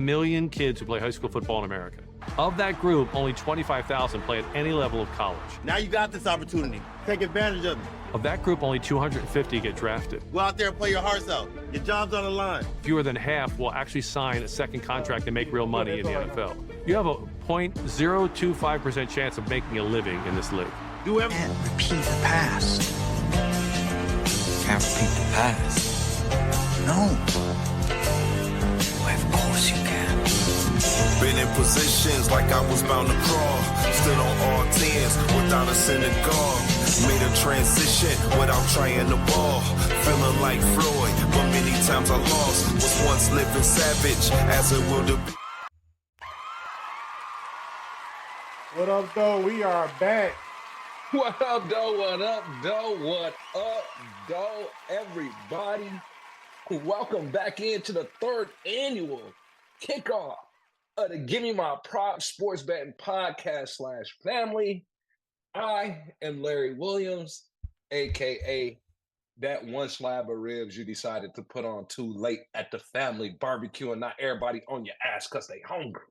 million kids who play high school football in America. Of that group, only 25,000 play at any level of college. Now you got this opportunity. Take advantage of it. Of that group, only 250 get drafted. Go out there and play your hearts out. Your job's on the line. Fewer than half will actually sign a second contract and make real money in the NFL. You have a 0.025% chance of making a living in this league. Do everything. Can't repeat the past. Can't repeat the past. No. Why, of course you can. Been in positions like I was bound to crawl. Stood on all 10s without a synagogue. Made a transition without trying the ball. Feeling like Floyd, but many times I lost. Was once living savage as it will be. What up, though? We are back. What up, though? What up, though? What up, though? Everybody, welcome back into the third annual kickoff of the Give Me My Props Sports Betting Podcast / Family. I am Larry Williams, aka that one slab of ribs you decided to put on too late at the family barbecue and not everybody on your ass because they hungry.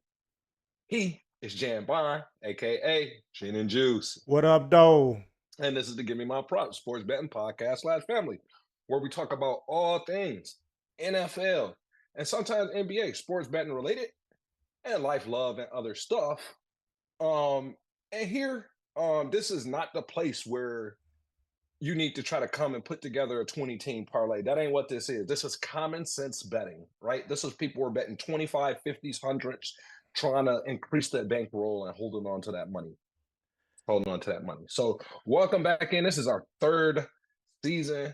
He is Jan Bond, aka Jininjuice. What up, though? And this is the Give Me My Props Sports Betting Podcast / Family, where we talk about all things NFL and sometimes NBA, sports betting related, and life, love, and other stuff. And here, this is not the place where you need to try to come and put together a 20-team parlay. That ain't what this is. This is common sense betting, right? This is people who are betting 25, 50s, 100s, trying to increase their bankroll and holding on to that money. So welcome back in. This is our third season.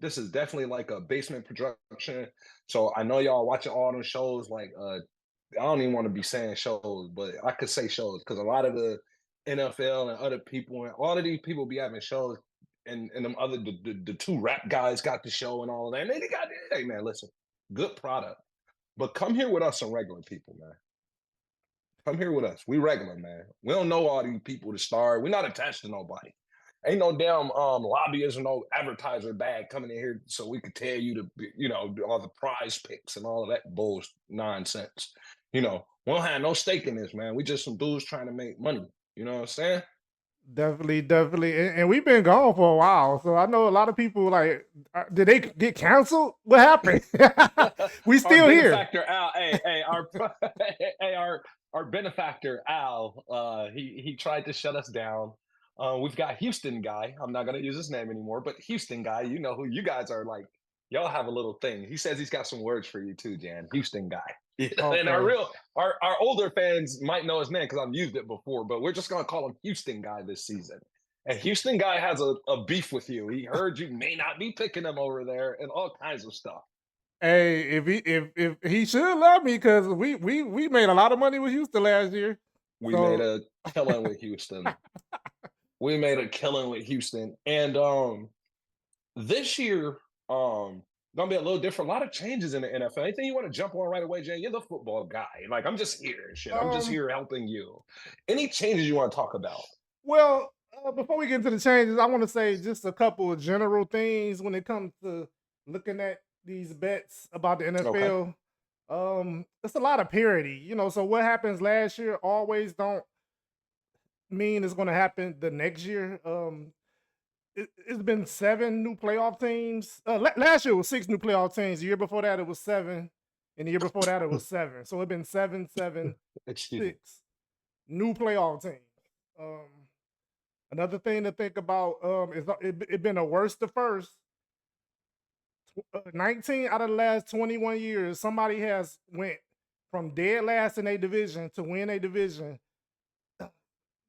This is definitely like a basement production. So I know y'all watching all them shows. Like I don't even want to be saying shows, but I could say shows because a lot of the NFL and other people and all of these people be having shows, and them other the two rap guys got the show and all of that. And they got, hey man, listen, good product, but come here with us, some regular people, man. Come here with us. We regular, man. We don't know all these people to start. We're not attached to nobody. Ain't no damn lobbyists or no advertiser bag coming in here so we could tell you to, all the prize picks and all of that bullshit nonsense. We don't have no stake in this, man. We just some dudes trying to make money. You know what I'm saying? Definitely. And we've been gone for a while. So I know a lot of people like, did they get canceled? What happened? We still here. Our benefactor, Al, he tried to shut us down. We've got Houston guy. I'm not going to use his name anymore, but Houston guy, you know who you guys are like. Y'all have a little thing. He says he's got some words for you too, Jan. Houston guy. Okay. And our older fans might know his name because I've used it before, but we're just going to call him Houston guy this season. And Houston guy has a beef with you. He heard you may not be picking him over there and all kinds of stuff. Hey, if he should love me because we made a lot of money with Houston last year. We made a killing with Houston. And this year, gonna be a little different. A lot of changes in the NFL. Anything you want to jump on right away, Jay? You're the football guy. Like, I'm just here and shit. I'm just here helping you. Any changes you want to talk about? Well, before we get into the changes, I want to say just a couple of general things when it comes to looking at these bets about the NFL. Okay. It's a lot of parity, so what happens last year always don't mean it's going to happen the next year. It's been 7 new playoff teams. Last year it was 6 new playoff teams. The year before that it was 7, and the year before that it was 7. So it's been 7, 6 new playoff teams. Another thing to think about is it's been a worst to first. 19 out of the last 21 years, somebody has went from dead last in a division to win a division.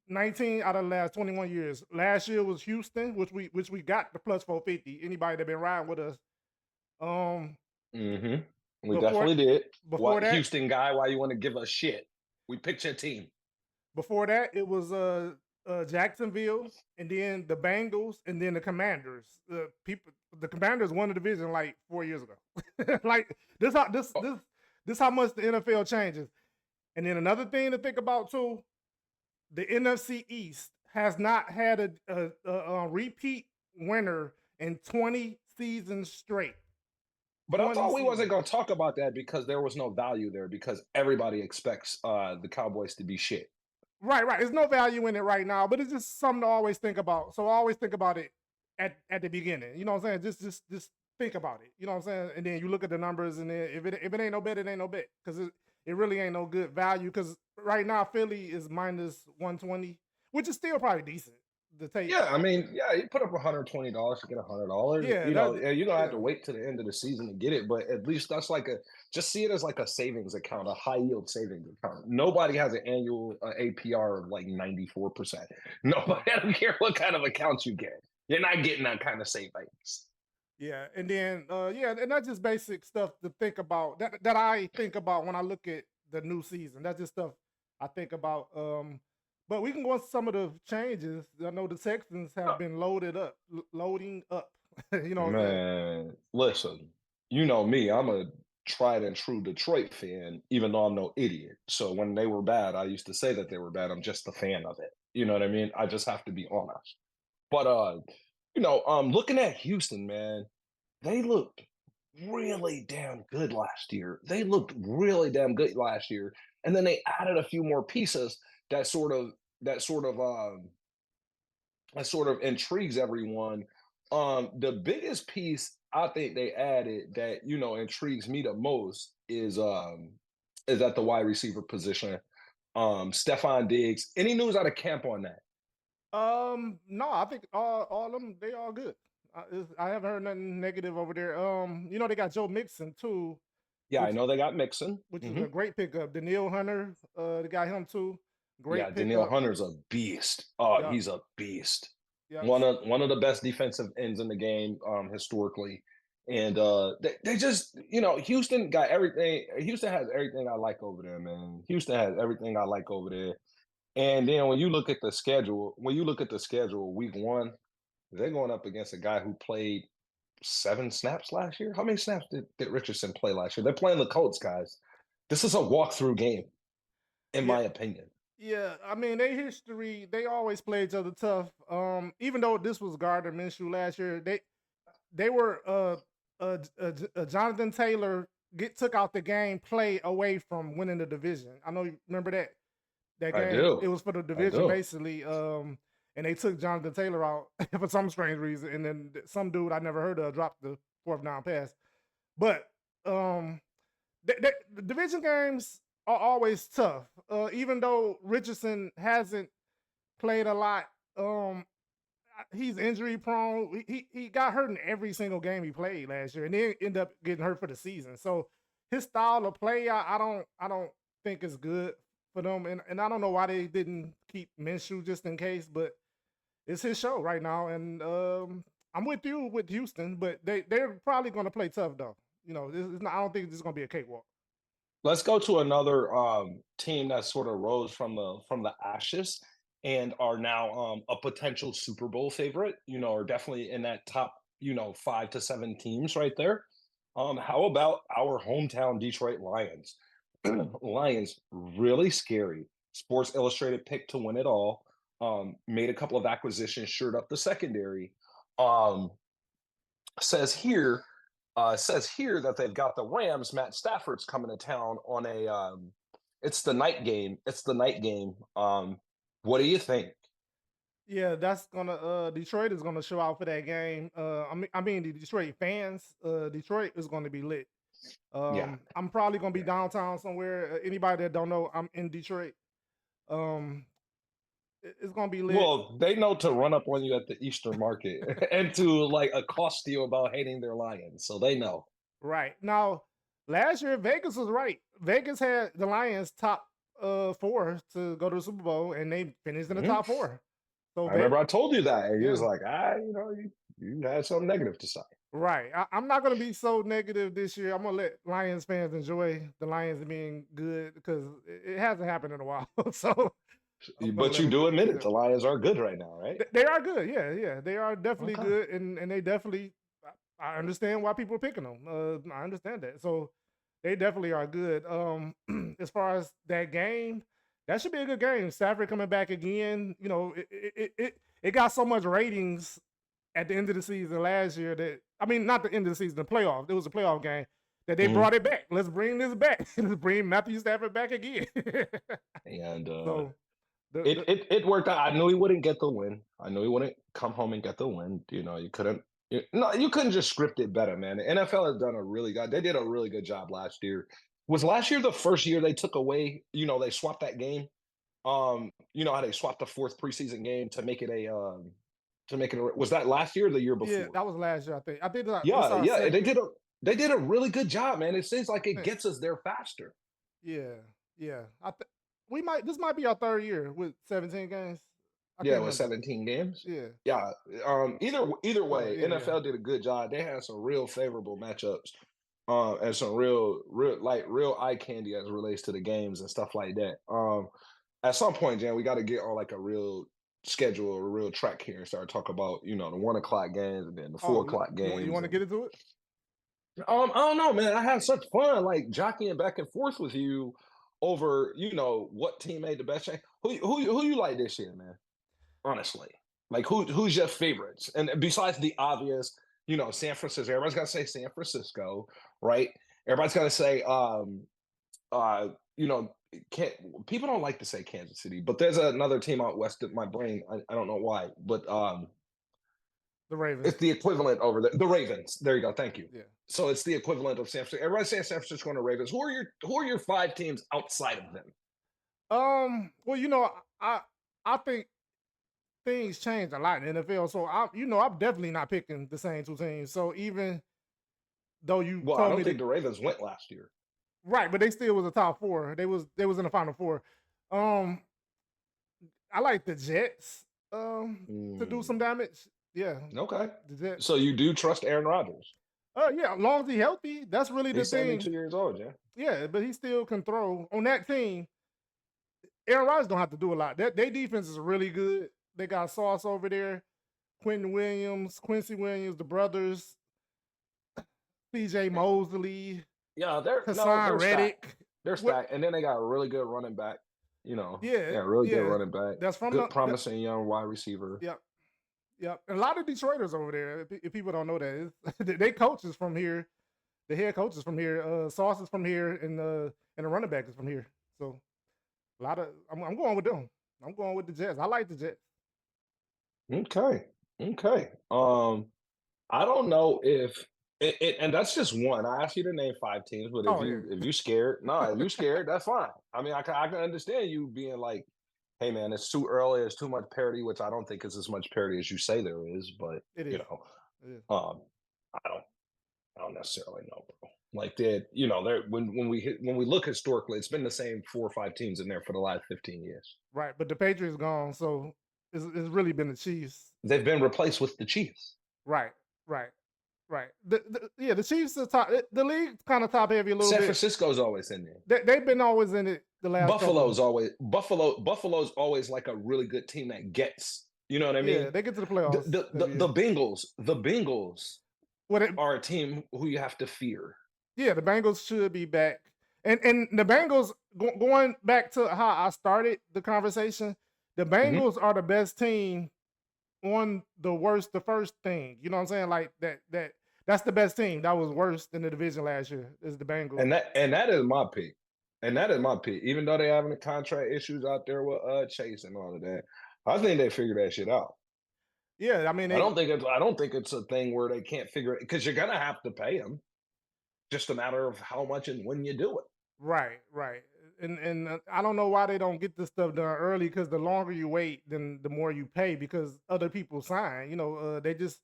19 out of the last 21 years. Last year was Houston, which we got the plus 450. Anybody that been riding with us. We definitely did. Before that, Houston guy, why you want to give us shit? We picked your team. Before that, it was Jacksonville, and then the Bengals, and then the Commanders. The Commanders won the division like 4 years ago. Like this how much the NFL changes. And then another thing to think about too, the NFC East has not had a repeat winner in 20 seasons straight. But I thought we 20 wasn't seasons. going to talk about that because there was no value there because everybody expects the Cowboys to be shit. Right. There's no value in it right now, but it's just something to always think about. So I always think about it at the beginning. You know what I'm saying? Just think about it. You know what I'm saying? And then you look at the numbers, and then if it ain't no bet, it ain't no bet because it really ain't no good value. Because right now Philly is minus 120, which is still probably decent to take. Yeah, I mean, yeah, you put up $120 to get $100. Yeah, You know, that and you don't have to yeah. wait to the end of the season to get it, but at least that's like just see it as like a savings account, a high yield savings account. Nobody has an annual APR of like 94%. Nobody, I don't care what kind of accounts you get. You're not getting that kind of savings. Yeah, and then and that's just basic stuff to think about that I think about when I look at the new season. That's just stuff I think about. But we can go into some of the changes. I know the Texans have been loading up. You know what I'm saying? Man, listen, you know me, I'm a tried and true Detroit fan, even though I'm no idiot. So when they were bad, I used to say that they were bad. I'm just a fan of it. You know what I mean? I just have to be honest. But looking at Houston, man, they looked really damn good last year. They looked really damn good last year. And then they added a few more pieces that sort of that sort of that sort of intrigues everyone. The biggest piece I think they added that intrigues me the most is at the wide receiver position. Stefan Diggs. Any news out of camp on that? No, I think all of them they all good. I haven't heard nothing negative over there. They got Joe Mixon too, Yeah, I which know they got Mixon. which is Hmm. a great pickup. Daniil Hunter, they got him too. Yeah, Great Danielle pickup. Hunter's a beast. Oh, Yep, he's a beast. yep. One of the best defensive ends in the game historically. And they just, Houston got everything. Houston has everything I like over there, man. Houston has everything I like over there. And then when you look at the schedule, week one, they're going up against a guy who played 7 snaps last year. How many snaps did Richardson play last year? They're playing the Colts, guys. This is a walkthrough game, in Yeah, my opinion. yeah. I mean, their history, they always play each other tough. Even though this was Gardner Minshew last year, they were Jonathan Taylor took out the game play away from winning the division. I know you remember that I game. do. It was for the I division do. basically. And they took Jonathan Taylor out for some strange reason, and then some dude I never heard of dropped the fourth down pass. But um, the division games are always tough. Even though Richardson hasn't played a lot, he's injury prone. He got hurt in every single game he played last year, and then ended up getting hurt for the season. So his style of play, I don't think is good for them, and I don't know why they didn't keep Minshew just in case, but it's his show right now, and I'm with you with Houston, but they're probably going to play tough though. I don't think this is going to be a cakewalk. Let's go to another team that sort of rose from the ashes and are now a potential Super Bowl favorite. Are definitely in that top 5 to 7 teams right there. How about our hometown Detroit Lions? Lions really scary. Sports Illustrated picked to win it all. Made a couple of acquisitions, shored up the secondary. Um, says here that they've got the Rams. Matt Stafford's coming to town on a. It's the night game. What do you think? Yeah, that's gonna Detroit is gonna show out for that game. I mean the Detroit fans. Detroit is gonna be lit. Yeah, I'm probably gonna be yeah. downtown somewhere. Anybody that don't know, I'm in Detroit. Um, it's gonna be lit. Well, they know to run up on you at the Eastern Market and to like accost you about hating their Lions, so they know. Right. Now, last year Vegas was right. Vegas had the Lions top four to go to the Super Bowl, and they finished in the Mhm. top four. So I remember I told you that, and you was yeah, like, you had something negative to say. right. I'm not gonna be so negative this year. I'm gonna let Lions fans enjoy the Lions being good because it hasn't happened in a while. So I'm gonna But let you them do do admit it, that. the Lions are good right now, right? They are good. Yeah, yeah. They are definitely Okay. good, and they definitely. I understand why people are picking them. I understand that. So they definitely are good. As far as that game, that should be a good game. Stafford coming back again. It got so much ratings at the end of the season last year not the end of the season, the playoff. It was a playoff game that they Mhm. brought it back. Let's bring this back. Let's bring Matthew Stafford back again. And so it worked out. I knew he wouldn't get the win. I knew he wouldn't come home and get the win. You couldn't just script it better, man. The NFL has done they did a really good job last year. Was last year the first year they took away, they swapped that game? You know how they swapped the fourth preseason game to make it was that last year or the year before? yeah, that was last year, I think. I think this Yeah, our yeah. second, They did a really good job, man. It seems like it Yeah. gets us there faster. yeah, yeah. This might be our third year with 17 games. I Yeah, can't with remember. 17 games. Yeah. Yeah. Either way, yeah, NFL did a good job. They had some real favorable matchups, and some real eye candy as it relates to the games and stuff like that. At some point, Jan, we got to get on like a real schedule, a real track here, and start talking about the 1 o'clock games and then the 4 o'clock games. You want to get into it? I don't know, man. I had such fun, like jockeying back and forth with you over, what team made the best change. Who you like this year, man? Honestly, like who's your favorites? And besides the obvious, San Francisco. Everybody's got to say San Francisco, right? Everybody's got to say, you know, can't people don't like to say Kansas City, but there's another team out west of my brain. I don't know why, but The Ravens. it's the equivalent over there. The Ravens. There you go. Thank you. Yeah. So it's the equivalent of San Francisco. Everybody's saying San Francisco and the Ravens. Who are your 5 teams outside of them? Well, I think things change a lot in the NFL. So I'm definitely not picking the same 2 teams. So even though you Well, I told don't me think the Ravens went last year. right, but they still was a top 4. They was in the final 4. I like the Jets to do some damage. Yeah. Okay. The Jets. So you do trust Aaron Rodgers? Yeah, as long as he's healthy, that's really the He's thing. 72 years old, yeah. Yeah, but he still can throw on that team. Aaron Rodgers don't have to do a lot. Their defense is really good. They got Sauce over there, Quincy Williams, the brothers, CJ Mosley, Yeah, they're Hassan Reddick. stacked. They're stacked. And then they got a really good running back. Really good running back. That's from good, promising young wide receiver. Yep. Yep. A lot of Detroiters over there. If people don't know that, they coaches from here. The head coach is from here. Sauce is from here, and the running back is from here. So a lot of I'm going with them. I'm going with the Jets. I like the Jets. Okay. I don't know if and that's just one. I asked you to name 5 teams, but Oh, if you scared, if you scared, that's fine. I mean, I can understand you being like, hey man, it's too early, it's too much parity, which I don't think is as much parity as you say there is, but It is. It is. I don't necessarily know, bro. Like that, there when we look historically, it's been the same 4 or 5 teams in there for the last 15 years. Right, but the Patriots gone, so it's really been the Chiefs. They've been replaced with the Chiefs. Right. The Chiefs are top. The league kind of top heavy a little San bit. Francisco's always in there. They've been always in it the last. Buffalo's always like a really good team that gets. You know what I mean? Yeah, they get to the playoffs. The Bengals are a team who you have to fear. Yeah, the Bengals should be back, and the Bengals going back to how I started the conversation. The Bengals are the best team on the first thing. You know what I'm saying? Like that's the best team. That was worse than the division last year. Is the Bengals. And that is my pick. Even though they're having the contract issues out there with Chase and all of that, I think they figured that shit out. Yeah, I mean, I don't think it's a thing where they can't figure it, because you're gonna have to pay them. Just a matter of how much and when you do it. Right. And I don't know why they don't get this stuff done early, because the longer you wait, then the more you pay, because other people sign. They just,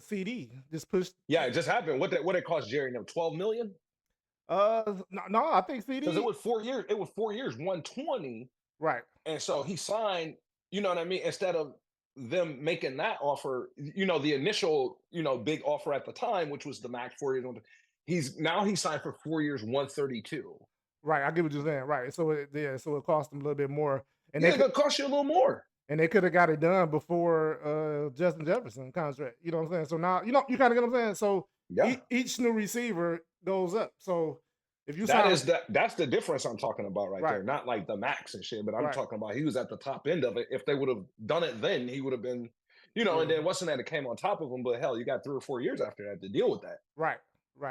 CD just pushed. Yeah, it just happened. What it cost Jerry now? $12 million? No, I think CD, because it was 4 years. It was 4 years, 120. Right. And so he signed. You know what I mean? Instead of them making that offer, the initial, big offer at the time, which was the max 4 years. He signed for 4 years, 132. Right, I get what you're saying. Right, so it cost them a little bit more, and it could cost you a little more. And they could have got it done before Justin Jefferson contract. You know what I'm saying? So now you kind of get what I'm saying. So each new receiver goes up. So if you that's the difference I'm talking about right there. Not like the max and shit, but I'm talking about he was at the top end of it. If they would have done it then, he would have been, and then wasn't that it came on top of him, but hell, you got 3 or 4 years after that to deal with that. Right,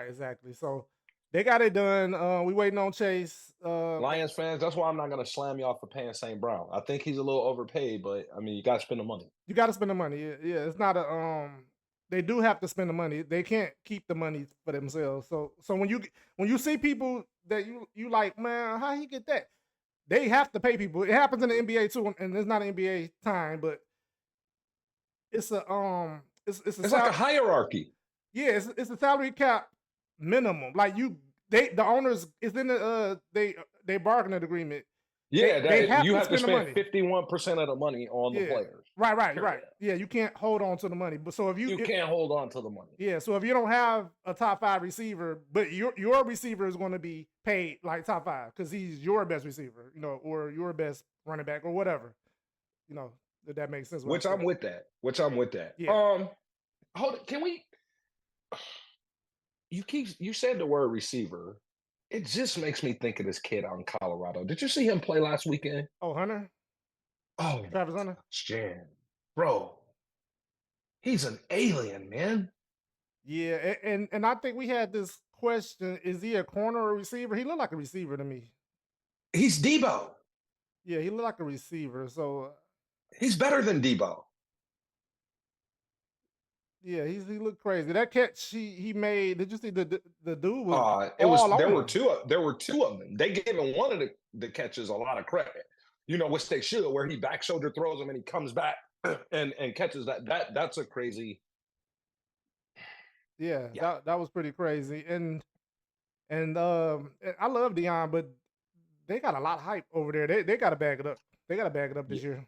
exactly. So they got it done. We waiting on Chase. Lions fans, that's why I'm not gonna slam y'all for paying St. Brown. I think he's a little overpaid, but I mean, you gotta spend the money. You got to spend the money. Yeah, it's not a They do have to spend the money. They can't keep the money for themselves. So when you see people that you like, man, how he get that? They have to pay people. It happens in the NBA too, and it's not an NBA time, but it's a it's like a hierarchy. Yeah, it's a salary cap minimum. Like the owners is in the they bargaining agreement. Yeah, you have to spend 51% of the money on the players. Right. Yeah, you can't hold on to the money. But so if you can't hold on to the money. Yeah, so if you don't have a top 5 receiver, but your receiver is going to be paid like top 5 because he's your best receiver, or your best running back or whatever. If that makes sense. Which I'm with that. Yeah. Hold it. Can we? You said the word receiver. It just makes me think of this kid out in Colorado. Did you see him play last weekend? Oh, Hunter? Oh, Travis Hunter? Jan. Bro, he's an alien, man. Yeah, and I think we had this question, is he a corner or a receiver? He looked like a receiver to me. He's Debo. Yeah, he looked like a receiver, so... He's better than Debo. Yeah, he looked crazy. That catch he made. Did you see the dude was? There were two of them. They gave him one of the catches a lot of credit. Which they should, where he back shoulder throws him and he comes back and catches that. That's a crazy. Yeah. That was pretty crazy. And I love Deion, but they got a lot of hype over there. They got to back it up. They got to back it up this year.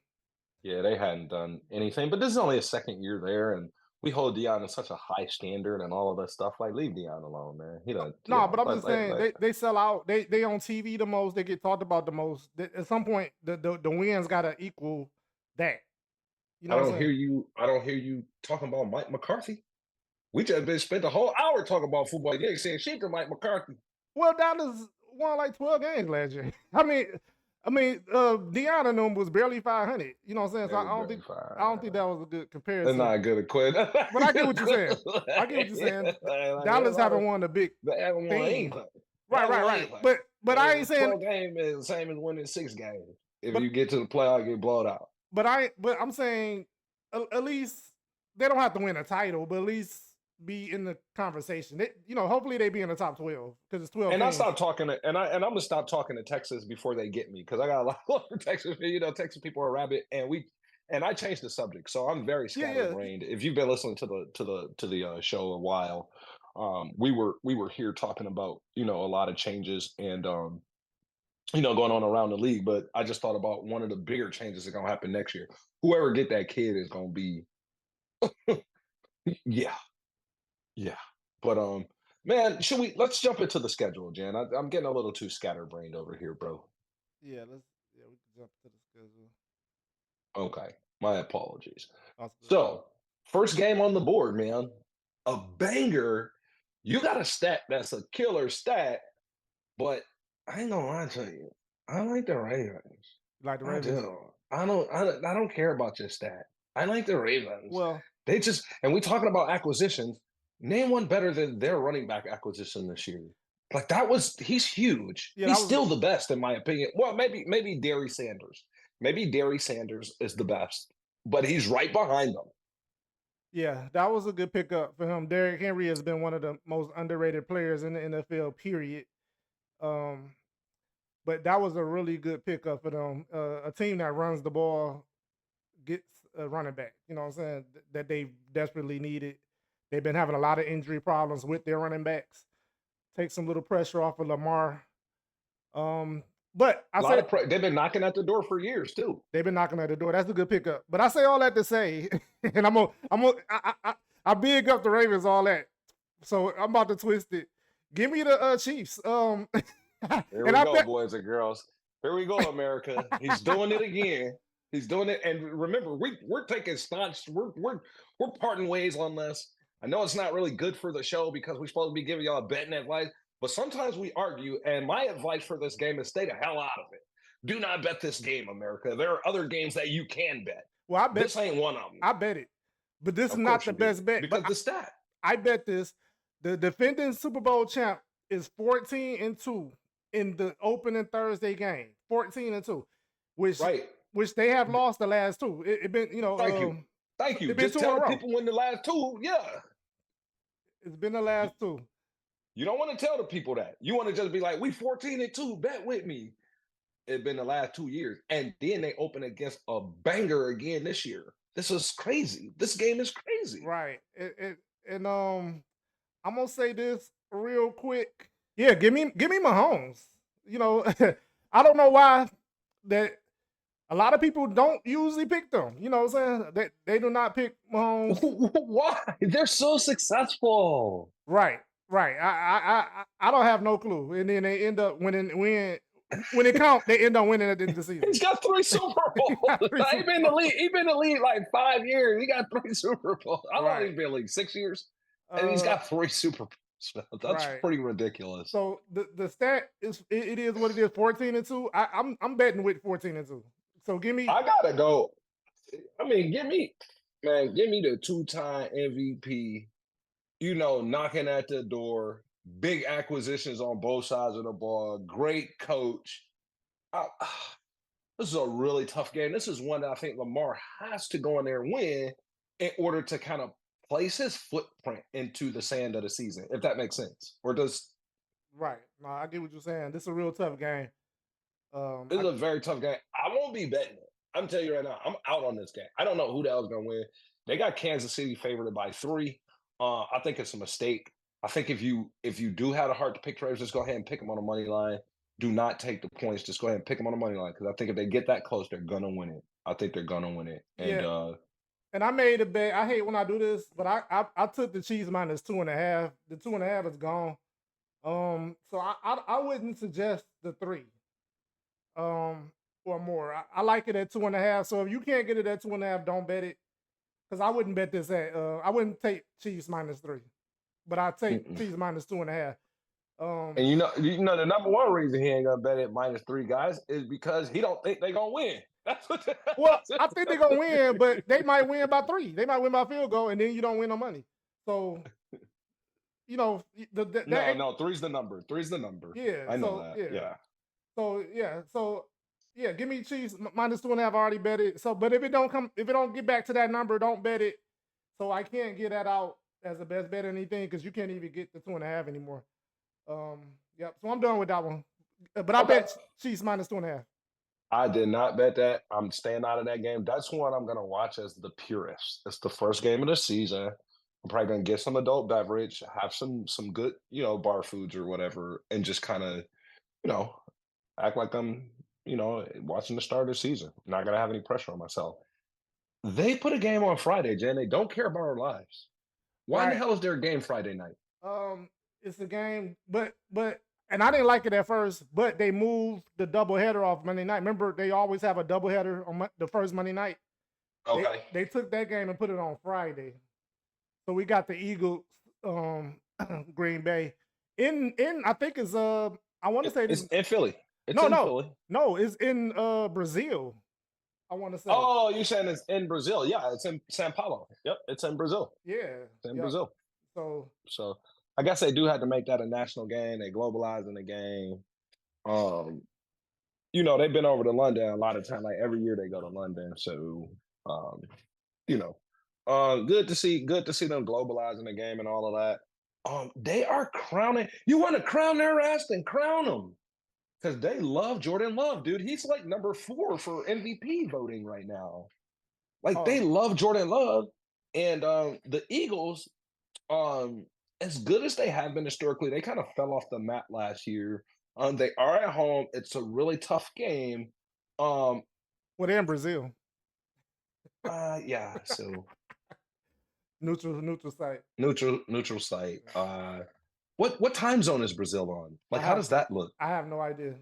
Yeah, they hadn't done anything, but this is only a second year there, and we hold Deion to such a high standard and all of that stuff. Like, leave Deion alone, man. He doesn't. No, but I'm just saying they sell out. They on TV the most. They get talked about the most. At some point, the wins got to equal that. I don't hear you talking about Mike McCarthy. We just spent the whole hour talking about football. You ain't saying shit to Mike McCarthy. Well, Dallas won like 12 games last year. I mean, Deion and them was barely 500. You know what I'm saying? So I don't think that was a good comparison. It's not a good equation. But I get what you're saying. Dallas haven't won a big thing. Right. But I ain't saying 12 game is the same as winning 6 games. If you get to the playoff, you get blown out. But I'm saying at least they don't have to win a title, but at least be in the conversation. Hopefully they be in the top 12 because it's 12. And games. I stopped talking to, and I'm gonna stop talking to Texas before they get me because I got a lot of Texas. Texas people are rabid, and I changed the subject, so I'm very scatterbrained. If you've been listening to the show a while, we were here talking about a lot of changes and going on around the league. But I just thought about one of the bigger changes that's gonna happen next year. Whoever get that kid is gonna be, yeah. But man, let's jump into the schedule, Jan. I'm getting a little too scatterbrained over here, bro. Yeah, we can jump to the schedule. Okay, my apologies. Awesome. So, first game on the board, man. A banger. You got a stat that's a killer stat, but I ain't gonna lie to you. I like the Ravens. Like the Ravens? I don't care about your stat. I like the Ravens. Well, and we talking about acquisitions. Name one better than their running back acquisition this year. Like he's huge. Yeah, he's still the best in my opinion. Well, maybe Derry Sanders. Maybe Derry Sanders is the best, but he's right behind them. Yeah, that was a good pickup for him. Derrick Henry has been one of the most underrated players in the NFL, period. But that was a really good pickup for them. A team that runs the ball gets a running back, you know what I'm saying, that they desperately needed. They've been having a lot of injury problems with their running backs. Take some little pressure off of Lamar. But they've been knocking at the door for years too. They've been knocking at the door. That's a good pickup. But I say all that to say, and I big up the Ravens, all that. So I'm about to twist it. Give me the Chiefs. Here we go, boys and girls. Here we go, America. He's doing it again. He's doing it. And remember, we're taking staunch. We're parting ways on this. I know it's not really good for the show because we're supposed to be giving y'all betting advice, but sometimes we argue. And my advice for this game is stay the hell out of it. Do not bet this game, America. There are other games that you can bet. Well, I bet this ain't one of them. I bet it. But this is Of not course the you did. best bet. Because But the stat. I bet this. The defending Super Bowl champ is 14-2 in the opening Thursday game. 14-2, which Right. they have lost the last two. It been Thank you. Thank you. It been Just 2 in tell a the row. people when the last two. Yeah. It's been the last two. You don't want to tell the people that. You want to just be like, we 14-2, bet with me. It's been the last 2 years. And then they open against a banger again this year. This is crazy. This game is crazy. Right. And I'm gonna say this real quick. Yeah, give me Mahomes. You know, I don't know why that a lot of people don't usually pick them. You know what I'm saying? They do not pick Mahomes. Why? They're so successful. Right. I don't have no clue. And then they end up winning when it counts, they end up winning at the end of the season. He's got 3 Super Bowls. He's been in the league. He's been in the league like 5 years. He got 3 Super Bowls. How long he's been in the league? 6 years? And he's got 3 Super Bowls. That's pretty ridiculous. So the stat is it is what it is. 14-2. I'm betting with 14-2. So give me. I gotta go. I mean, give me the 2-time MVP. You know, knocking at the door. Big acquisitions on both sides of the ball. Great coach. This is a really tough game. This is one that I think Lamar has to go in there and win in order to kind of place his footprint into the sand of the season, if that makes sense. Or does Right. No, I get what you're saying. This is a real tough game. This is a very tough game. I won't be betting it. I'm telling you right now, I'm out on this game. I don't know who the hell is going to win. They got Kansas City favored by 3. I think it's a mistake. I think if you do have a heart to pick the Ravens, just go ahead and pick them on the money line. Do not take the points. Just go ahead and pick them on the money line because I think if they get that close, they're gonna win it. I think they're gonna win it. And and I made a bet. I hate when I do this, but I took the Chiefs minus 2.5. The 2.5 is gone. So I wouldn't suggest the 3. Or more. I like it at 2.5. So if you can't get it at 2.5, don't bet it. Because I wouldn't bet this at I wouldn't take Chiefs minus 3. But I take Chiefs minus 2.5. And you know the number one reason he ain't gonna bet it minus 3 guys is because he don't think they're gonna win. That's what. Well, I think they're gonna win, but they might win by 3. They might win by field goal, and then you don't win no money. So, you know, no, 3's the number. 3's the number. Yeah, I know that. Yeah. So give me Chiefs minus 2.5. I already bet it. So, but if it don't get back to that number, don't bet it. So I can't get that out as the best bet or anything because you can't even get the 2.5 anymore. Yep. So I'm done with that one. But I bet Chiefs minus 2.5. I did not bet that. I'm staying out of that game. That's one I'm gonna watch as the purist. It's the first game of the season. I'm probably gonna get some adult beverage, have some good, bar foods or whatever, and just kind of, act like I'm, watching the start of the season. Not gonna have any pressure on myself. They put a game on Friday, Jen. They don't care about our lives. Why in the hell is there a game Friday night? It's a game, but and I didn't like it at first, but they moved the doubleheader off Monday night. Remember, they always have a doubleheader on the first Monday night. Okay. They took that game and put it on Friday. So we got the Eagles, Green Bay. In I think it's I want to say it's in Philly. Philly. No, it's in Brazil. I want to say. Oh, you're saying it's in Brazil? Yeah, it's in São Paulo. Yep, it's in Brazil. Yeah, it's in Brazil. So I guess they do have to make that a national game. They globalizing the game. They've been over to London a lot of time. Like every year they go to London. So, good to see them globalizing the game and all of that. They are crowning. You want to crown their ass, then crown them. Because they love Jordan Love, dude. He's like number 4 for MVP voting right now. Like they love Jordan Love. And the Eagles, as good as they have been historically, they kind of fell off the map last year. They are at home. It's a really tough game. Well, they're in Brazil. Yeah. So neutral site. Neutral site. What time zone is Brazil on? Like, how does that look? I have no idea.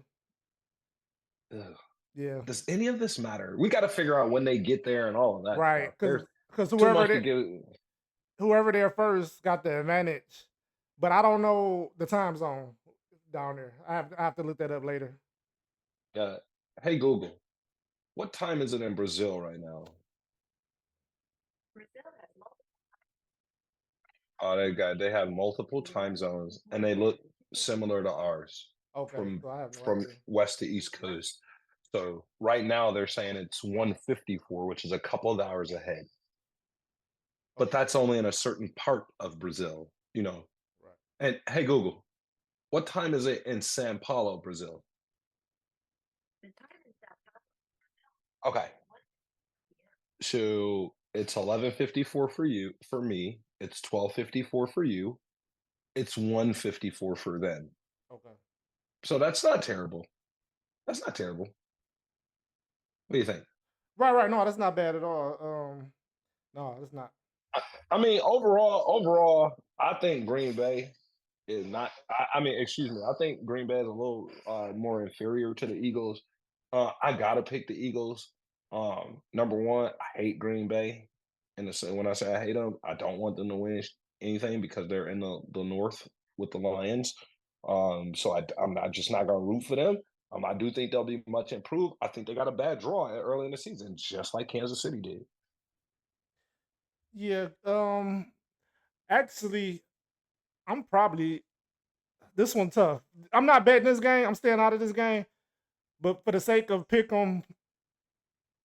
Ugh. Yeah. Does any of this matter? We got to figure out when they get there and all of that. Right. Because whoever there first got the advantage. But I don't know the time zone down there. I have to look that up later. Hey, Google, what time is it in Brazil right now? Brazil has multiple Oh, they have multiple time zones, and they look similar to ours Okay, so I have no from idea. west to east coast. So right now they're saying it's 1:54, which is a couple of hours ahead. But Okay, that's only in a certain part of Brazil, you know. right. And hey Google, what time is it in Sao Paulo, Brazil? Okay. So it's 11:54 for you, for me. It's 12:54 for you. It's 1:54 for them. Okay. So that's not terrible. That's not terrible. What do you think? Right. No, that's not bad at all. No, it's not. I mean, overall, I think Green Bay is not. I mean, excuse me. I think Green Bay is a little more inferior to the Eagles. I gotta pick the Eagles. Number one, I hate Green Bay, and when I say I hate them, I don't want them to win anything because they're in the North with the Lions. So I'm not just not gonna root for them. I do think they'll be much improved. I think they got a bad draw early in the season, just like Kansas City did. Yeah. Actually, I'm probably this one tough. I'm not betting this game. I'm staying out of this game. But for the sake of pick 'em,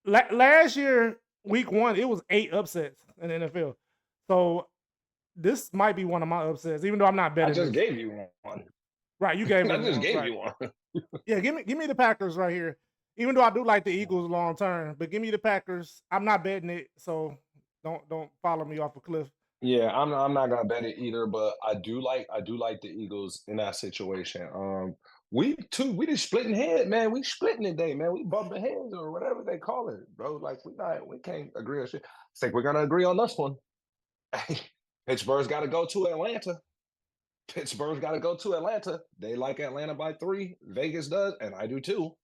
last year, week one, it was 8 upsets in the NFL. So this might be one of my upsets, even though I'm not I betting just this. gave you one. Right, you gave I us just one. gave Right. you one. Yeah, give me the Packers right here. Even though I do like the Eagles long term, but give me the Packers. I'm not betting it, so don't follow me off a cliff. Yeah, I'm not gonna bet it either, but I do like the Eagles in that situation. We just splitting head, man. We splitting today, man. We bumping heads or whatever they call it, bro. Like we can't agree on shit. I think we're gonna agree on this one. Hey, Pittsburgh's got to go to Atlanta. Pittsburgh's got to go to Atlanta. They like Atlanta by 3. Vegas does, and I do too.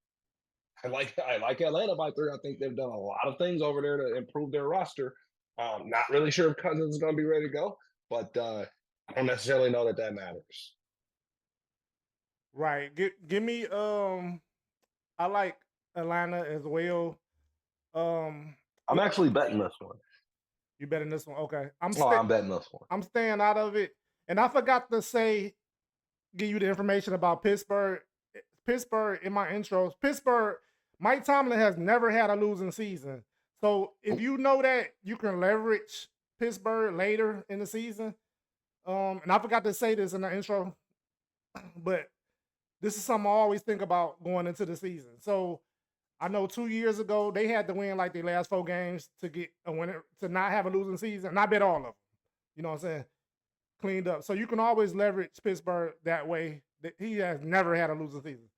I like Atlanta by 3. I think they've done a lot of things over there to improve their roster. Not really sure if Cousins is going to be ready to go, but I don't necessarily know that that matters. Right. Give me I like Atlanta as well. I'm Gi- actually betting this one. you betting this one? Okay. Oh, I'm betting this one. I'm staying out of it. And I forgot to give you the information about Pittsburgh. Pittsburgh in my intros. Pittsburgh, Mike Tomlin has never had a losing season. So if you know that, you can leverage Pittsburgh later in the season. And I forgot to say this in the intro, but this is something I always think about going into the season. So I know 2 years ago they had to win like their last 4 games to get a winner, to not have a losing season. And I bet all of them. You know what I'm saying? Cleaned up. So you can always leverage Pittsburgh that way. That he has never had a losing season.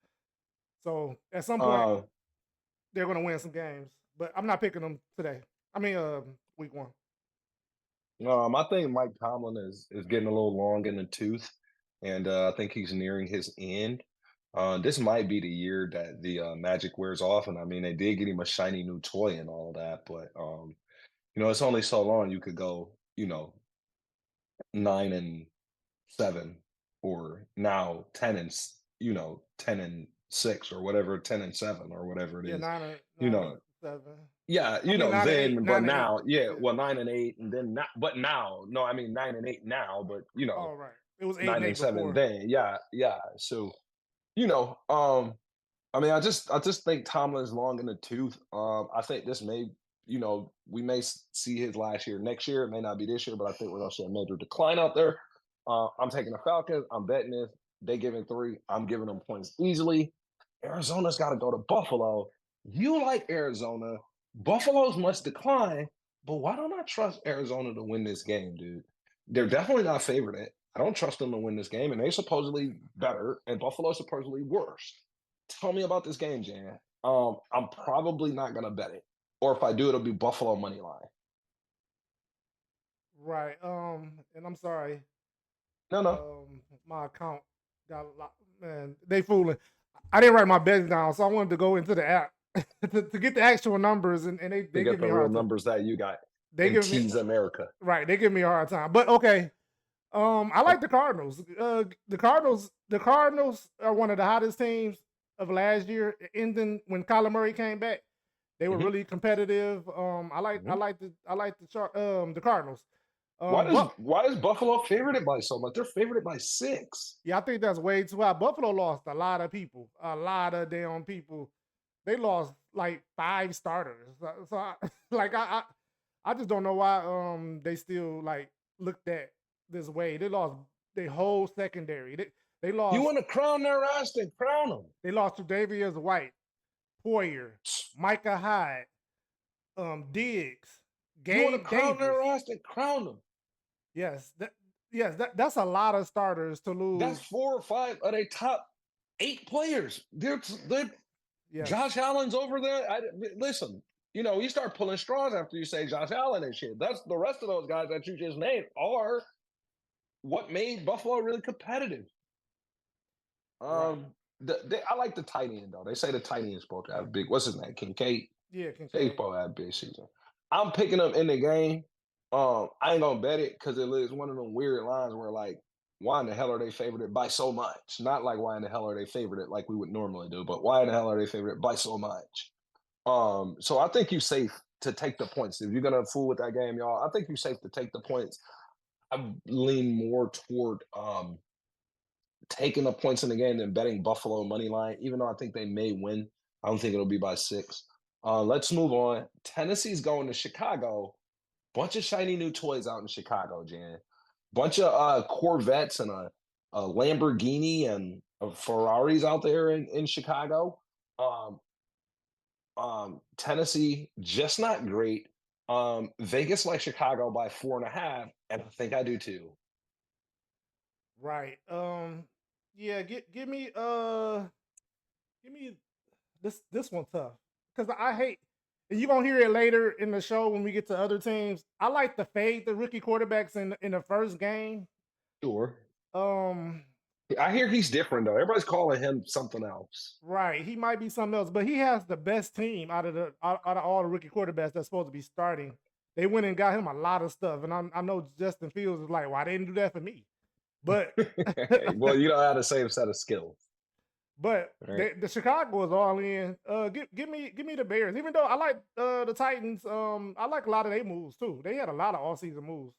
So at some point Uh, they're gonna win some games. But I'm not picking them today. I mean week one. I think Mike Tomlin is getting a little long in the tooth, and I think he's nearing his end. This might be the year that the magic wears off, and I mean they did get him a shiny new toy and all that, but it's only so long you could go, 9-7, or now 10-6, or whatever, 10-7 or whatever it Yeah, is. nine You and know, 7. yeah, I mean 9 and 8. then, but 9 and 8. now, yeah, Yeah. well, 9-8, and then not, but now, no, I mean 9-8 now, but Oh right. It was 8 nine and and 8 seven before. then, yeah, yeah. So, you know, I mean, I just think Tomlin's long in the tooth. I think this may, we may see his last year next year. It may not be this year, but I think we're gonna see a major decline out there. I'm taking the Falcons. I'm betting this. They giving 3. I'm giving them points easily. Arizona's got to go to Buffalo. You like Arizona. Buffalo's must decline, but why don't I trust Arizona to win this game, dude? They're definitely not favored. I don't trust them to win this game, and they're supposedly better, and Buffalo's supposedly worse. Tell me about this game, Jan. I'm probably not gonna bet it, or if I do, it'll be Buffalo money line. Right. And I'm sorry. No, no, My account got a lot, man. They fooling. I didn't write my bets down, so I wanted to go into the app to get the actual numbers, and to they get give me the a real hard time. numbers that you got They and give me tease America. right. They give me a hard time. But okay. I like the Cardinals. The Cardinals are one of the hottest teams of last year. Ending when Kyler Murray came back, they were Mhm, really competitive. I like mhm. the Cardinals. Why is Buffalo favored by so much? They're favored by 6. Yeah, I think that's way too high. Buffalo lost a lot of people, a lot of damn people. They lost like 5 starters. I just don't know why they still like looked at this way. They lost their whole secondary. They lost. You want to crown their ass, then crown them. They lost to Davius White, Poyer, Micah Hyde, Diggs, Gabe You want to crown Davis. their ass, then crown them. Yes, that's a lot of starters to lose. That's 4 or 5 of their top 8 players. They're Yes. Josh Allen's over there. Listen, you start pulling straws after you say Josh Allen and shit. That's the rest of those guys that you just named are what made Buffalo really competitive. Right. I like the tight end though. They say the tight end is supposed to have big. What's his name? Kincaid. Yeah, He's Kincaid. supposed to have a big season. I'm picking them in the game. I ain't gonna bet it because it is one of them weird lines where like, why in the hell are they favored by so much? Not like why in the hell are they favored like we would normally do, but why in the hell are they favored by so much? So I think you're safe to take the points. If you're gonna fool with that game, y'all, I think you're safe to take the points. I lean more toward taking the points in the game than betting Buffalo money line, even though I think they may win. I don't think it'll be by 6. Let's move on. Tennessee's going to Chicago. Bunch of shiny new toys out in Chicago, Jan. Bunch of Corvettes and a Lamborghini and Ferraris out there in Chicago. Tennessee just not great. Vegas likes Chicago by 4.5, and I think I do too. Right. Yeah, give me this one tough. Because I hate, and you're gonna hear it later in the show when we get to other teams. I like to fade the rookie quarterbacks in the first game. Sure. Um, I hear he's different though. Everybody's calling him something else. right. He might be something else, but he has the best team out of all the rookie quarterbacks that's supposed to be starting. They went and got him a lot of stuff, and I know Justin Fields is like, "Why they didn't do that for me?" But well, you don't have the same set of skills. But Right. the Chicago is all in. Give me the Bears. Even though I like the Titans, I like a lot of their moves too. They had a lot of offseason moves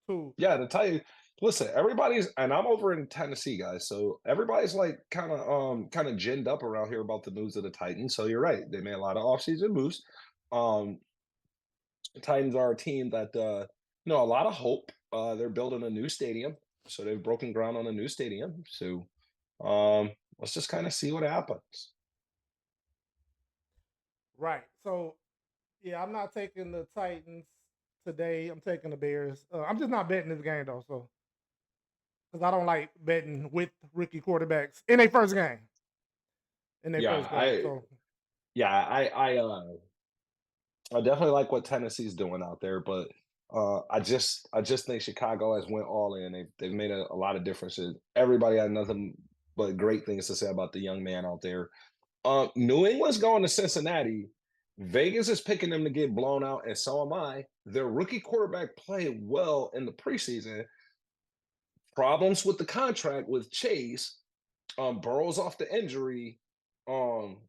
too. Yeah, to tell you, listen, everybody's and I'm over in Tennessee, guys. So everybody's like kind of ginned up around here about the news of the Titans. So you're right. They made a lot of offseason moves. The Titans are a team that a lot of hope. They're building a new stadium. So they've broken ground on a new stadium. So let's just kind of see what happens. Right. So yeah, I'm not taking the Titans today. I'm taking the Bears. I'm just not betting this game though. So because I don't like betting with rookie quarterbacks in their first game. In their Yeah, first game. So I definitely like what Tennessee's doing out there, but I just think Chicago has went all in. They've made a lot of differences. Everybody had nothing but great things to say about the young man out there. New England's going to Cincinnati. Vegas is picking them to get blown out, and so am I. Their rookie quarterback played well in the preseason. Problems with the contract with Chase. Burrow's off the injury.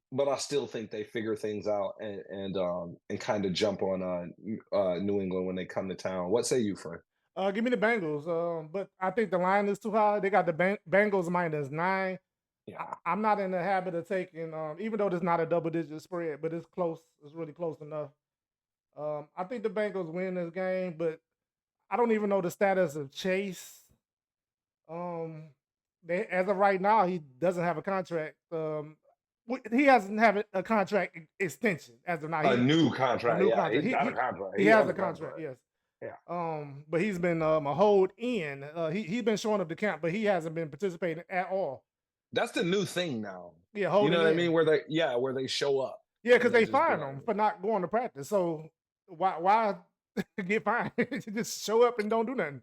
But I still think they figure things out and kind of jump on New England when they come to town. What say you, friend? give me the Bengals. But I think the line is too high. They got the Bengals -9. Yeah, I'm not in the habit of taking, even though it's not a double-digit spread, but it's close. It's really close enough. I think the Bengals win this game, but I don't even know the status of Chase. As of right now, he doesn't have a contract. He hasn't have a contract extension as of now. a new contract. A new Yeah, contract. he's got a contract. He has a contract. Yes. Yeah. But he's been a hold in. He's been showing up to camp, but he hasn't been participating at all. That's the new thing now. Yeah, You holding know what I in. mean? Where they show up. Yeah, because and they just be fined like- him for not going to practice. So why get fined? Just show up and don't do nothing.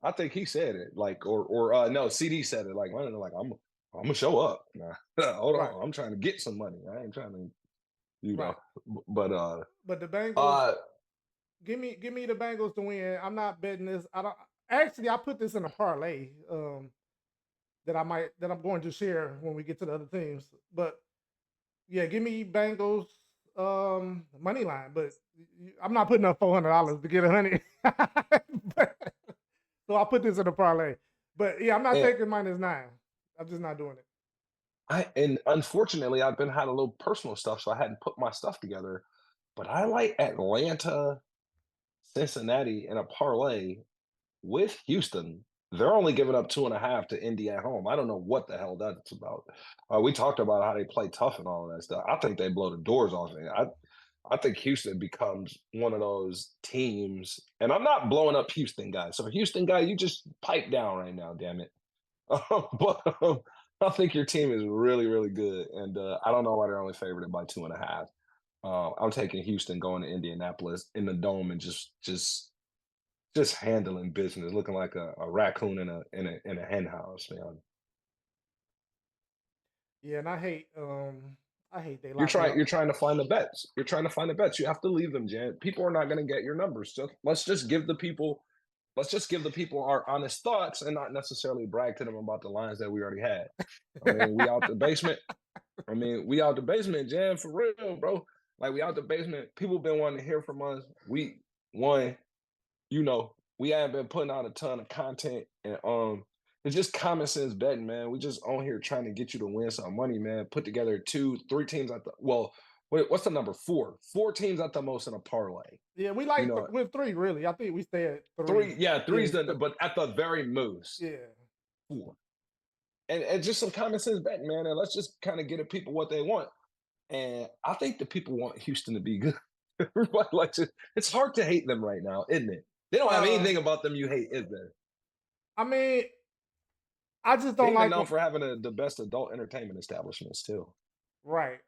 I think he said it, like, or no, CD said it, like, I'm gonna show up. Nah, hold Right. on, I'm trying to get some money. I ain't trying to, Right. But But the Bengals, give me the Bengals to win. I'm not betting this. I don't actually. I put this in a parlay that I'm going to share when we get to the other teams. But yeah, give me Bengals money line. But I'm not putting up $400 to get 100. So I'll put this in a parlay. But yeah, I'm not And taking -9. I'm just not doing it. and unfortunately, I've been had a little personal stuff, so I hadn't put my stuff together. But I like Atlanta, Cincinnati in a parlay with Houston. They're only giving up 2.5 to Indy at home. I don't know what the hell that's about. We talked about how they play tough and all of that stuff. I think they blow the doors off it. I think Houston becomes one of those teams, and I'm not blowing up Houston guys. So Houston guy, you just pipe down right now, damn it. But I think your team is really, really good, and I don't know why they're only favored by 2.5. I'm taking Houston going to Indianapolis in the dome and just handling business, looking like a raccoon in a hen house, man. Yeah, and I hate they You're lock me trying up. you're trying to find the bets. You're trying to find the bets. You have to leave them, Jan. People are not going to get your numbers. So let's just give the people our honest thoughts and not necessarily brag to them about the lines that we already had. I mean, we out the basement. We out the basement, Jan, for real, bro. Like we out the basement. People been wanting to hear from us. We one, we haven't been putting out a ton of content, and it's just common sense betting, man. We just on here trying to get you to win some money, man. Put together 3 teams at the what's the number? Four teams at the most in a parlay. Yeah, we You like know, with 3 really. I think we stay at 3. three, yeah, three's Yeah, but at the very most, yeah. 4. And just some common sense betting, man. And let's just kind of get the people what they want. And I think the people want Houston to be good. Everybody likes it. It's hard to hate them right now, isn't it? They don't have Uh, anything about them you hate, is there? I mean, I just don't They've been like known for having the best adult entertainment establishments too. right.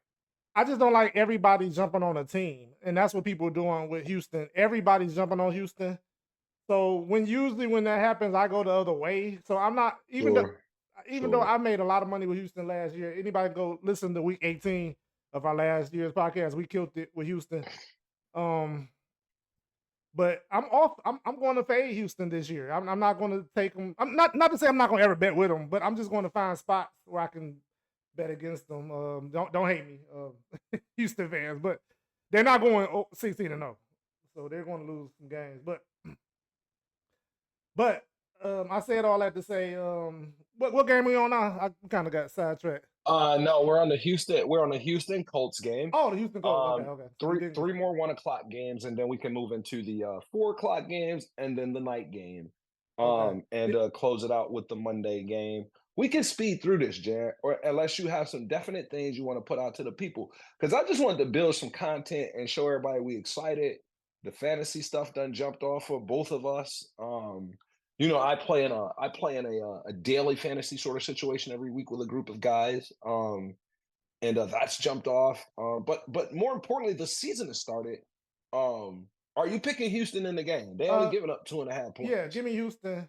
I just don't like everybody jumping on a team, and that's what people are doing with Houston. Everybody's jumping on Houston. So when that happens, I go the other way. So I'm not Sure, even though sure. I made a lot of money with Houston last year. Anybody go listen to week 18 of our last year's podcast? We killed it with Houston. Um, but I'm off. I'm going to fade Houston this year. I'm not going to take them. I'm not to say I'm not going to ever bet with them, but I'm just going to find spots where I can bet against them. Don't hate me, Houston fans, but they're not going 16-0, so they're going to lose some games. But I said all that to say, what game are we on now? I kind of got sidetracked. No, we're on the Houston Colts game. Oh, the Houston Colts. Okay, Um, okay. We three didn't. three more 1 o'clock games, and then we can move into the 4 o'clock games, and then the night game. Okay. And close it out with the Monday game. We can speed through this, Jan, or unless you have some definite things you want to put out to the people. Because I just wanted to build some content and show everybody we excited. The fantasy stuff done jumped off for both of us. I play in a daily fantasy sort of situation every week with a group of guys. And that's jumped off. But more importantly, the season has started. Are you picking Houston in the game? They only Uh, giving up 2.5 yeah, points. give me Houston.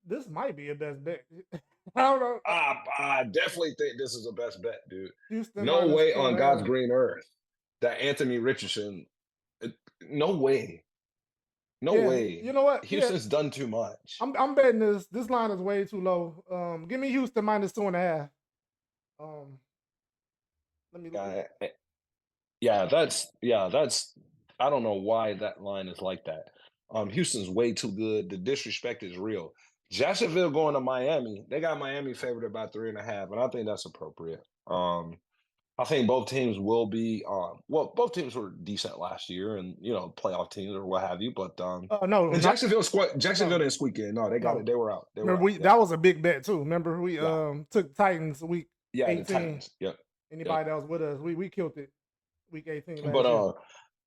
This might be a best bet. I don't know. I definitely think this is the best bet, dude. Houston No minus way two and on a God's half. green earth that Anthony Richardson. No way. No Yeah, way. you know what? Yeah, Houston's done too much. I'm betting this. This line is way too low. Give me Houston minus 2.5. Um, let me look. Yeah, that's. I don't know why that line is like that. Houston's way too good. The disrespect is real. Jacksonville going to Miami. They got Miami favored about 3.5, and I think that's appropriate. I think both teams will be both teams were decent last year and playoff teams or what have you, but No, and not Jacksonville no, didn't squeak in. No, they got it. no. They were out. They were Remember out. we Yeah. that was a big bet too. Remember we Yeah. took Titans week Yeah, the 18. Titans. Yep. Anybody that was with us, we killed it week 18 last But year.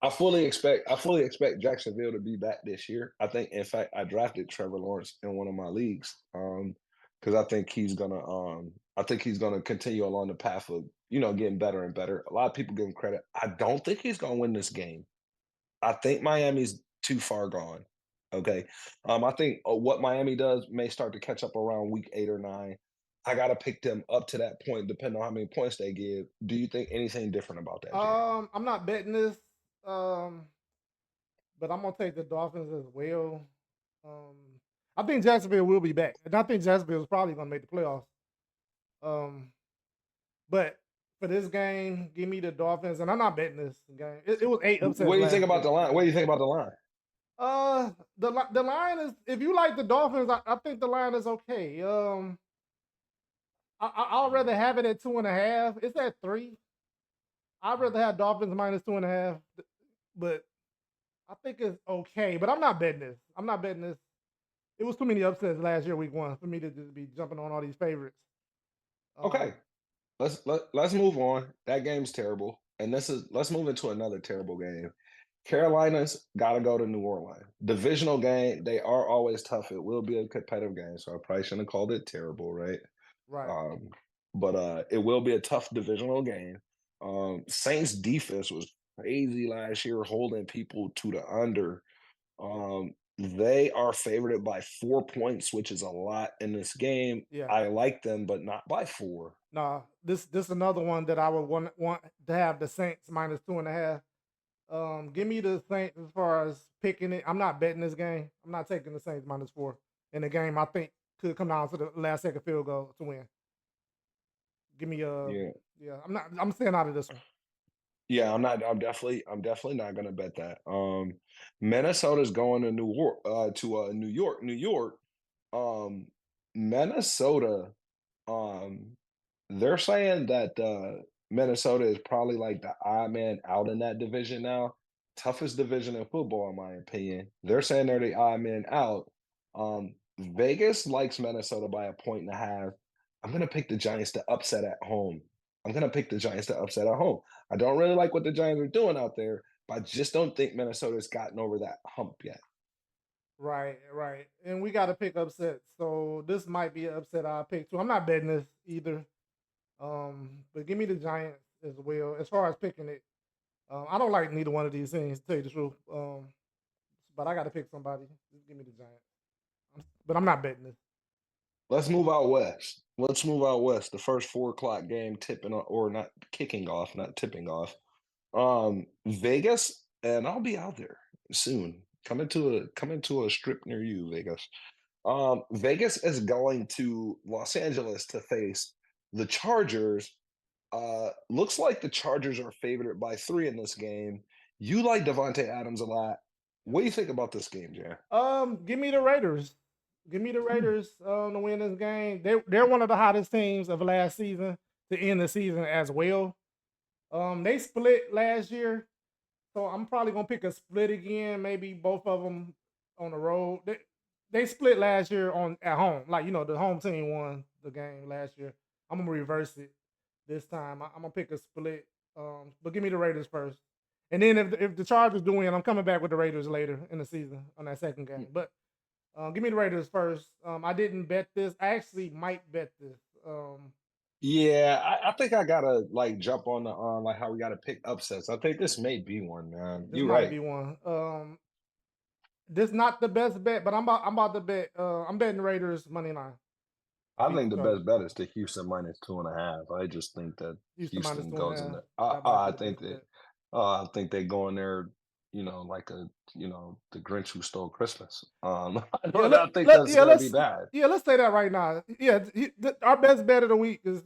I fully expect Jacksonville to be back this year. I think, in fact, I drafted Trevor Lawrence in one of my leagues because I think he's gonna continue along the path of getting better and better. A lot of people give him credit. I don't think he's gonna win this game. I think Miami's too far gone. Okay, I think what Miami does may start to catch up around week 8 or 9. I gotta pick them up to that point, depending on how many points they give. Do you think anything different about that, Jan? I'm not betting this. Um, but I'm gonna take the Dolphins as well. Um, I think Jacksonville will be back, and I think Jacksonville is probably gonna make the playoffs. Um, but for this game, give me the Dolphins, and I'm not betting this game. It was 8 upsets What do you think last about year. the line? What do you think about the line? The line is, if you like the Dolphins, I think the line is okay. I'll rather have it at 2.5. It's at 3. I'd rather have Dolphins minus 2.5, but I think it's okay. But I'm not betting this. It was too many upsets last year, week 1, for me to just be jumping on all these favorites. Okay, let's move on. That game's terrible, and let's move into another terrible game. Carolina's got to go to New Orleans. Divisional game. They are always tough. It will be a competitive game, so I probably shouldn't have called it terrible, right? Right. But it will be a tough divisional game. Saints defense was crazy last year, holding people to the under. They are favored by 4 points, which is a lot in this game. Yeah. I like them, but not by 4. Nah, this another one that I would want to have the Saints minus 2.5. Give me the Saints as far as picking it. I'm not betting this game. I'm not taking the Saints minus 4 in the game. I think could come down to the last second field goal to win. Give me yeah. I'm staying out of this one. Yeah, I'm not. I'm definitely not going to bet that. Minnesota's going to New York. New York. Minnesota. Um, they're saying that Minnesota is probably like the odd man out in that division now. Toughest division in football, in my opinion. They're saying they're the odd man out. Vegas likes Minnesota by 1.5. I'm gonna pick the Giants to upset at home. I don't really like what the Giants are doing out there, but I just don't think Minnesota's gotten over that hump yet. Right. And we got to pick upsets. So this might be an upset I'll pick too. I'm not betting this either. But give me the Giants as well. As far as picking it, I don't like neither one of these things, to tell you the truth. But I got to pick somebody. Just give me the Giants. But I'm not betting this. Let's move out west. The first 4 o'clock game not tipping off. Vegas, and I'll be out there soon. Coming to a strip near you, Vegas. Vegas is going to Los Angeles to face the Chargers. Looks like the Chargers are favored by 3 in this game. You like Devontae Adams a lot. What do you think about this game, Jan? Give me the Raiders. Give me the Raiders to win this game. They're one of the hottest teams of last season to end the season as well. They split last year, so I'm probably gonna pick a split again. Maybe both of them on the road. They split last year at home. Like, the home team won the game last year. I'm gonna reverse it this time. I'm gonna pick a split. But give me the Raiders first, and then if the Chargers do win, I'm coming back with the Raiders later in the season on that second game. But give me the Raiders first. I didn't bet this. I actually might bet this. Yeah, I think I gotta jump on how we gotta pick upsets. I think this may be one, man. This You're might right. be one. This not the best bet, but I'm about to bet. I'm betting Raiders money line. I think the best bet is to Houston minus 2.5. I just think that Houston minus Houston goes in 2.5. there. That might I be the think best that bet. I think they go in there, like the Grinch who stole Christmas. I don't think that's gonna be bad. Yeah, let's say that right now. Yeah, our best bet of the week is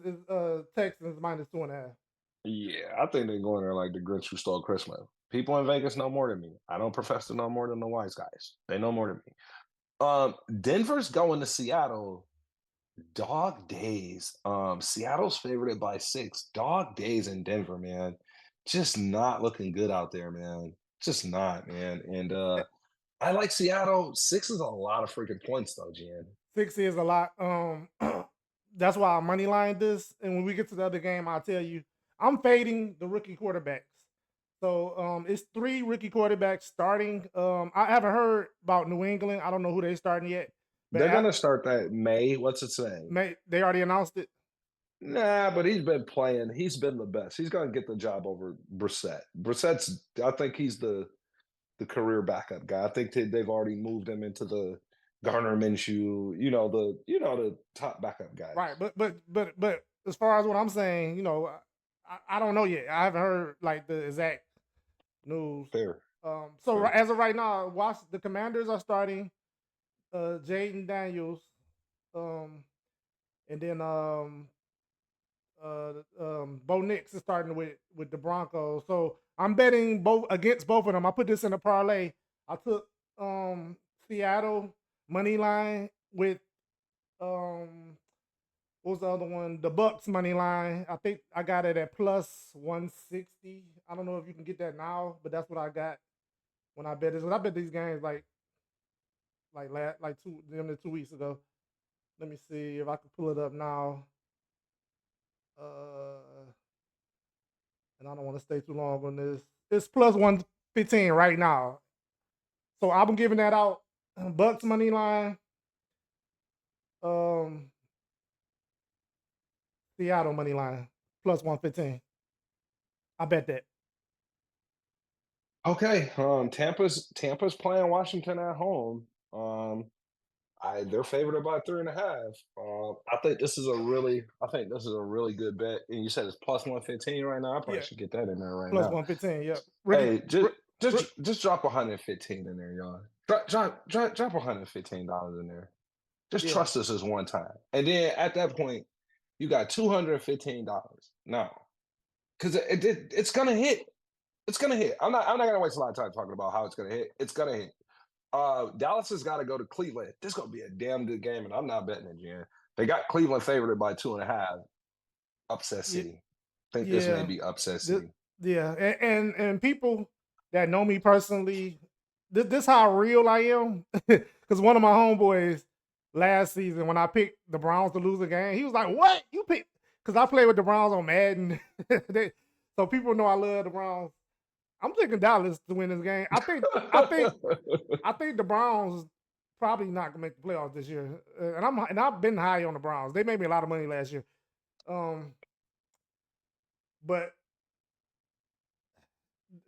Texans minus 2.5. Yeah, I think they go in there like the Grinch who stole Christmas. People in Vegas know more than me. I don't profess to know more than the wise guys. They know more than me. Denver's going to Seattle. Dog days. Seattle's favored by 6. Dog days in Denver, man. Just not looking good out there, man. Just not, man. And I like Seattle. 6 is a lot of freaking points, though, Jan. 6 is a lot. That's why I money lined this. And when we get to the other game, I'll tell you, I'm fading the rookie quarterbacks. So it's 3 rookie quarterbacks starting. I haven't heard about New England. I don't know who they're starting yet. They're gonna start that May. What's it saying? May, they already announced it. Nah, but he's been playing. He's been the best. He's gonna get the job over Brissett. I think he's the career backup guy. I think they've already moved him into the Garner Minshew. The top backup guy. Right, but as far as what I'm saying, I don't know yet. I haven't heard the exact news. Fair. Fair. As of right now, watch the Commanders are starting. Jaden Daniels, and then Bo Nix is starting with the Broncos. So I'm betting against both of them. I put this in a parlay. I took Seattle money line with what was the other one? The Bucks money line. I think I got it at plus 160. I don't know if you can get that now, but that's what I got when I bet this. I bet these games like 2 weeks ago. Let me see if I can pull it up now. And I don't want to stay too long on this. It's plus 115 right now. So I'm giving that out. Bucks money line. Seattle money line plus 115. I bet that. Okay. Tampa's playing Washington at home. They're favored by 3.5. I think this is a really good bet. And you said it's plus 115 right now. I probably Yeah, should get that in there right plus now. 115. Yep. Hey, Ri- just drop 115 in there, y'all. Drop $115 in there. Just Yeah. trust us this one time. And then at that point, you got $215. Now, because it's gonna hit. It's gonna hit. I'm not gonna waste a lot of time talking about how it's gonna hit. It's gonna hit. Dallas has got to go to Cleveland. This is gonna be a damn good game, and I'm not betting it, Jen. They got Cleveland favored by 2.5. Upset Yeah. city. I think this may Yeah. be upset Th- city. yeah. And people that know me personally, this how real I am. Because one of my homeboys last season, when I picked the Browns to lose a game, he was like, "What you picked?" Because I play with the Browns on Madden, so people know I love the Browns. I'm taking Dallas to win this game. I think the Browns probably not gonna make the playoffs this year. And I've been high on the Browns. They made me a lot of money last year. But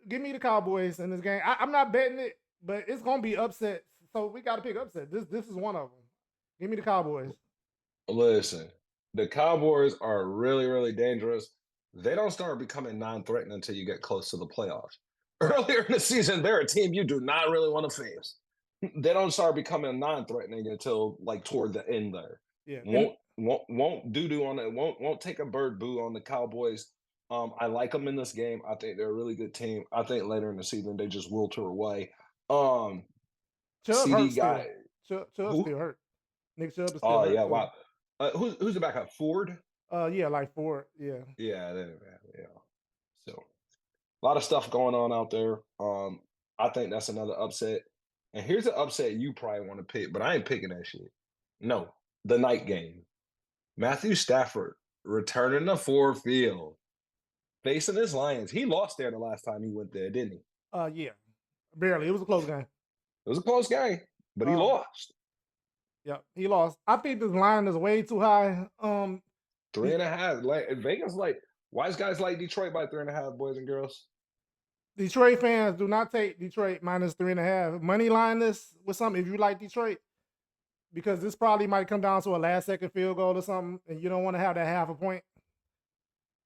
give me the Cowboys in this game. I'm not betting it, but it's gonna be upset. So we got to pick upset. This is one of them. Give me the Cowboys. Listen, the Cowboys are really, really dangerous. They don't start becoming non-threatening until you get close to the playoffs. Earlier in the season, they're a team you do not really want to face. They don't start becoming non-threatening until like toward the end there. Yeah. Won't doo-doo on it. Won't take a bird boo on the Cowboys. I like them in this game. I think they're a really good team. I think later in the season they just wilter away. Chubb CD hurt guy. still. Chubb Who? still hurt. Nick Chubb is still Oh hurt. yeah, Too. wow. Who's the backup? Ford? Yeah, like Ford. Yeah. Yeah. So a lot of stuff going on out there. I think that's another upset. And here's an upset you probably want to pick, but I ain't picking that shit. No, the night game. Matthew Stafford returning to Ford Field, facing his Lions. He lost there the last time he went there, didn't he? Yeah. Barely. It was a close game. It was a close game, but he lost. Yeah, he lost. I think this line is way too high. 3.5. Like Vegas, like wise guys like Detroit by 3.5, boys and girls. Detroit fans do not take Detroit minus 3.5. Money line this with something if you like Detroit, because this probably might come down to a last second field goal or something, and you don't want to have that half a point.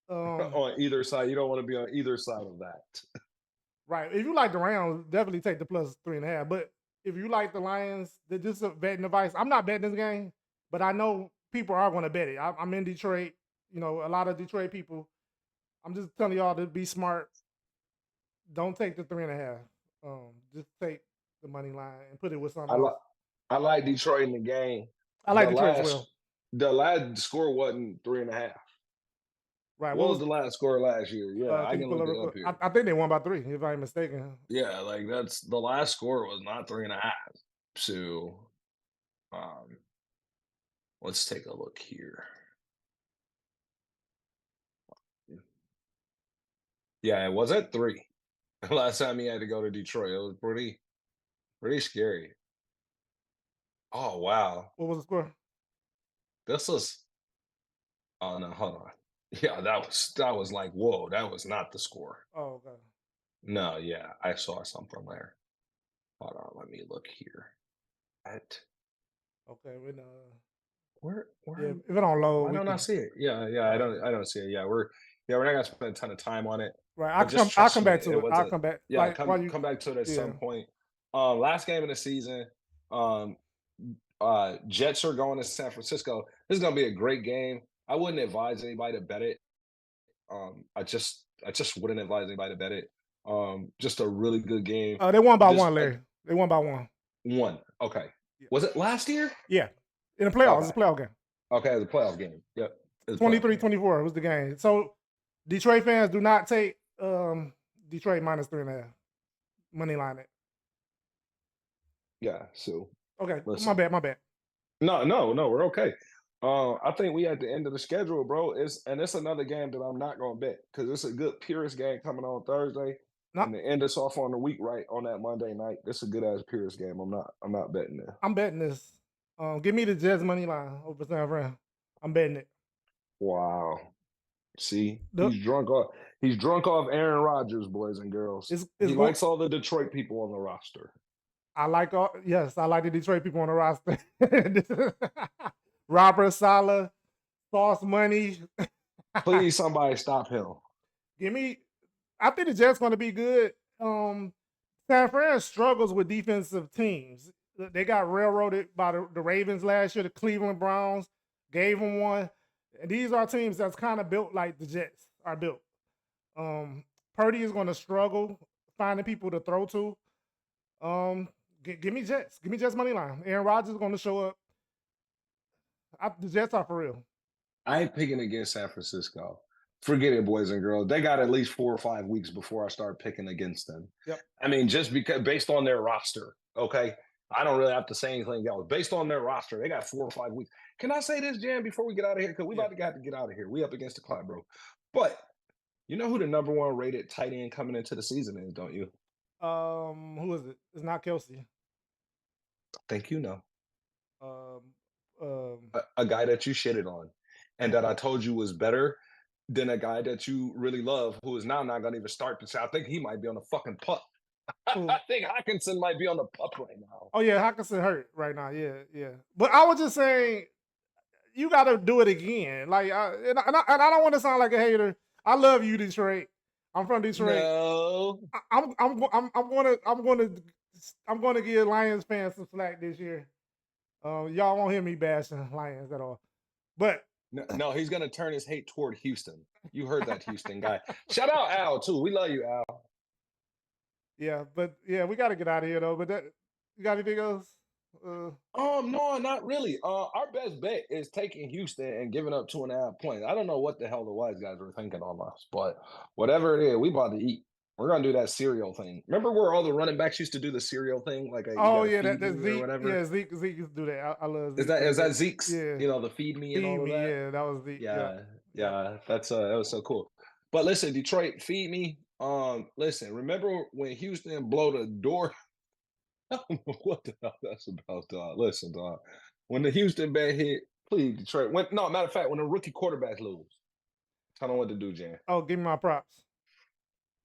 On either side, you don't want to be on either side of that. Right. If you like the Rams, definitely take the plus 3.5. But if you like the Lions, they're just a betting advice. I'm not betting this game, but I know people are going to bet it. I'm in Detroit. You know, a lot of Detroit people. I'm just telling y'all to be smart. Don't take the 3.5. Just take the money line and put it with something else. I like Detroit in the game. I like Detroit as well. The last score wasn't 3.5. Right. What was the last score last year? Yeah, I can look it up here. I think they won by 3, if I'm mistaken. Yeah, like that's the last score was not 3.5. So, let's take a look here. Yeah, it was at 3. Last time he had to go to Detroit, it was pretty scary. Oh wow. What was the score? This was. Oh no, hold on. Yeah, that was like, whoa, that was not the score. Oh, okay. No, yeah, I saw something there. Hold on, let me look here. Okay, Where yeah, if it don't load, I don't not see it. Yeah, I don't see it. Yeah, we're not gonna spend a ton of time on it. Right, I'll come back to it. I'll come back. Yeah, come back to it at some point. Last game of the season. Jets are going to San Francisco. This is gonna be a great game. I wouldn't advise anybody to bet it. I just wouldn't advise anybody to bet it. Just a really good game. They won by 1, Larry. They won by 1. 1. Okay. Yeah. Was it last year? Yeah. In the playoffs. It's a Okay. playoff game. Okay, it was a playoff game. Yep. It was a playoff game. 23-24 was the game. So Detroit fans do not take Detroit -3.5. Money line it. Yeah, so Okay. listen. My bad. No, we're okay. I think we at the end of the schedule, bro. It's another game that I'm not gonna bet because it's a good Purist game coming on Thursday. No, And to end us off on the week right on that Monday night. This is a good ass Purist game. I'm not betting that. I'm betting this. Give me the Jets money line over San Fran. I'm betting it. Wow. See, The- he's drunk off Aaron Rodgers, boys and girls. It's He go- likes all the Detroit people on the roster. I like the Detroit people on the roster. Robert Saleh, Sauce Money. Please, somebody stop him. I think the Jets going to be good. San Fran struggles with defensive teams. They got railroaded by the Ravens last year. The Cleveland Browns gave them one. And these are teams that's kind of built like the Jets are built. Purdy is going to struggle finding people to throw to. Give me Jets. Give me Jets money line. Aaron Rodgers is going to show up. The Jets are for real. I ain't picking against San Francisco. Forget it, boys and girls. They got at least 4 or 5 weeks before I start picking against them. Yep. I mean, just because based on their roster, okay? I don't really have to say anything else. Based on their roster, they got 4 or 5 weeks. Can I say this, Jan, before we get out of here? Because we about to have to get out of here. We up against the clock, bro. But you know who the number 1 rated tight end coming into the season is, don't you? Who is it? It's not Kelsey. I think you know. Um, A guy that you shitted on and that I told you was better than a guy that you really love who is now not going to even start the I think he might be on the fucking pup. I think Hawkinson might be on the pup right now. Oh yeah, Hawkinson hurt right now. Yeah. But I was just saying, you got to do it again. Like, and I don't want to sound like a hater. I love you, Detroit. I'm from Detroit. No. I'm gonna give Lions fans some slack this year. Y'all won't hear me bashing Lions at all. But No, he's gonna turn his hate toward Houston. You heard that, Houston guy. Shout out Al too. We love you, Al. yeah, we got to get out of here though. But you got anything else? No, not really. Our best bet is taking Houston and giving up 2.5 points. I don't know what the hell the wise guys were thinking on us, but whatever it is, we about to eat. We're gonna do that cereal thing. Remember where all the running backs used to do the cereal thing? Like, that's Zeke. or whatever. Yeah, Zeke used to do that. I love Zeke. Is that Zeke's? Yeah. You know, the feed me and all of that. Yeah, that was Zeke. Yeah. That's that was so cool. But listen, Detroit, feed me. Listen, remember when Houston blow the door? I don't know what the hell that's about, dog. Listen, dog. When the Houston bet hit, please, Detroit. Matter of fact, when the rookie quarterbacks lose, tell them what to do, Jan. Oh, give me my props.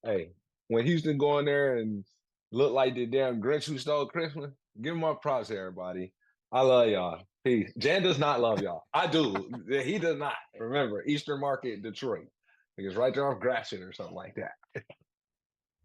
Hey, when Houston go in there and look like the damn Grinch who stole Christmas, give them my props, everybody. I love y'all. Peace. Jan does not love y'all. I do. He does not. Remember, Eastern Market, Detroit. I think it's right there off Gratiot or something like that.